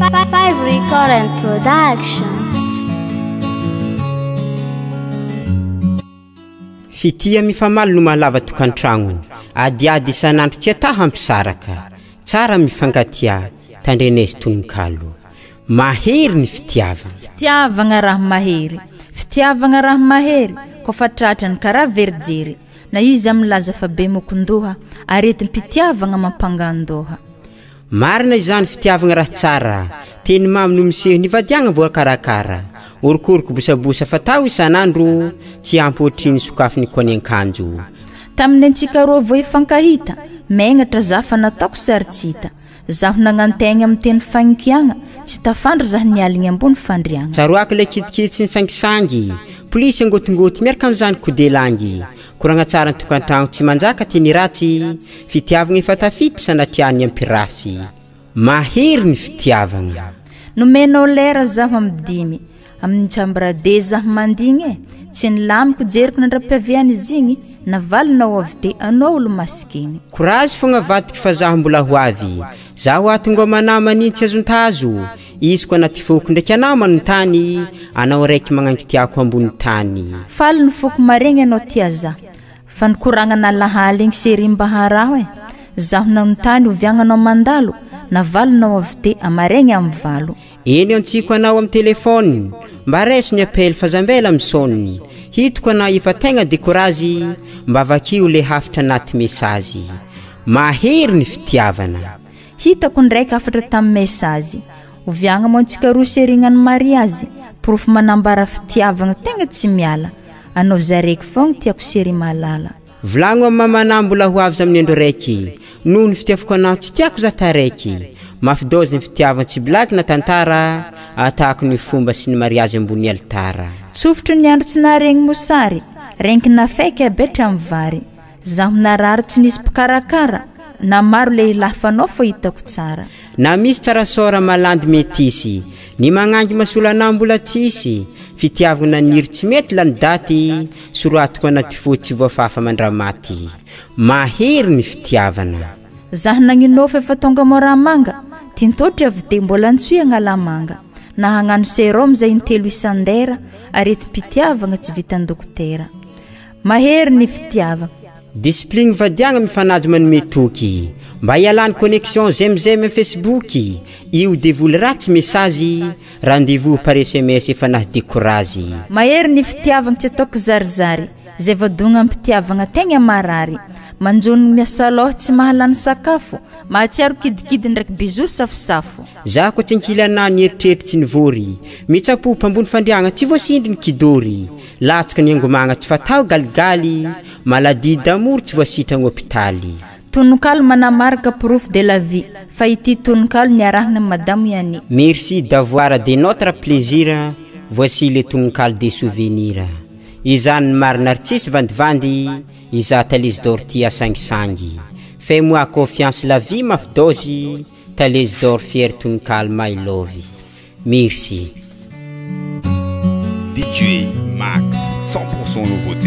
Five Recording Production. Fitia mifamaly no mahalava tokantragnony adiady isanandro tsy ata hampisaraka tsara mifankatia tandrenezi tononkalo mahery ny fitiavagna raha mahery kofa tratrany karaha verijery na izy amlaza fa be mokondoha aretim-pitiavagna mampangandoha marina izany fitiavagna raha tsara teny mamy no miseho ny vadiagna voakarakara orokoroka bosabosa fatao isanandro tsy ampotriny sokafiny koa ny ankanjo tamin'ny antsika roa vo ifankahita megnatra zafa nataoko saritsita zaho nagnantegna amin'ny teny fagnikiagna tsy tafandry zaho nialigny ambony fandriagna tsaroaka le kitikity ny sangisangy polisy angotongoty miaraka amin'izany kodelangy koragna tsara ny tokantragno tsy manjaka teny ratsy fitiavagna efa tafiditra sanatiany ampirafy mahery ny fitiavagna nomenao lera zaho amidimy amin'ny chambrade zaho mandigny tsy nilamiko jeriko nandrapiaviany izy igny navalinao avy de anao olo masikiny korazy fogna vatiky fa zaho mbola ho avy zaho atonga manao manintsy azontazo izy koa anaty foko ndraiky anao manontany anao raiky magnangitiako ambony tany faly ny foko maregny anao tia zaho fa nikoragna nalahaly igny serim-baharaho zaho nanontany oviagnanao mandalo navalinao avy de amaregny amin'ny valo eny antsiko anao amin'ny telefôny mba reso ny appel fa zambela misôny hitako anao efa tegna dekorazy mba vakio le hafitra anaty mesazy mahery ny fitiavana hitako ndraiky afatra tamin'ny mesazy oviagna mo antsika roa serignany mariazy profo manambara fitiavagna tegna tsy miala anao zareky fogna tiako sery malala volagno amin'ny mamanà mbola ho avy za amin'ny andro raiky noho ny fitiavako anao tsy tiako za taraiky mafidozy ny fitiavagna tsy blaky na tantara atako ny fomba sy ny mariazy ambony altara tsofotro ny andro tsy naregny mosary renky nafaiky abetra amin'ny vary zaho narary tsy nisy mpikarakara na maro le ilafanao fa hitako tsara na misy tsara sora malandy metisy ny magnangy masolanao mbola tsisy fitiavagna niry tsy mety lany daty soroatiko anaty fo tsy voafafa mandramaty mahery ny fitiavana zaho nagninofa efa tonga moramanga tintotry avy de mbola antsoy agnalamanga na hagnano sérum zay intelo isandera aretim-pitiavagna tsy vitan'ny dokotera mahery ny fitiavagna discipline vadiagna mifanajo manome toky mba ialany connexion zemzem Facebook io devoly ratsy message rendez-vous par SMS efa nah décourage mahery ny fitiavagna tsy ataoko zarizary zay vadogna ampitiavagna tegna marary manjony miasa loha tsy mahalany sakafo mahatsiaro kidikidy ndraiky bizo safosafo za ko tsy ankilana ny eritreritry ny vory mitsapo mpambony fandriagna tsy voasindry ny kidory latsaka ny angomagna tsy fatao galigaly maladie d'amour tsy voasitra ny hôpitaly tononkalo manamarika proof de la vie fa ity tononkalo niarahana madame Yani merci d'avoir de notre plaisir voici le tononkalo des souvenirs izany marina artiste vandivandy iza talezy d'or tia sangisangy fais-moi confiance la vie mafidozy talezy d'or fier tononkalo my love merci DJ Max 100% nouveauté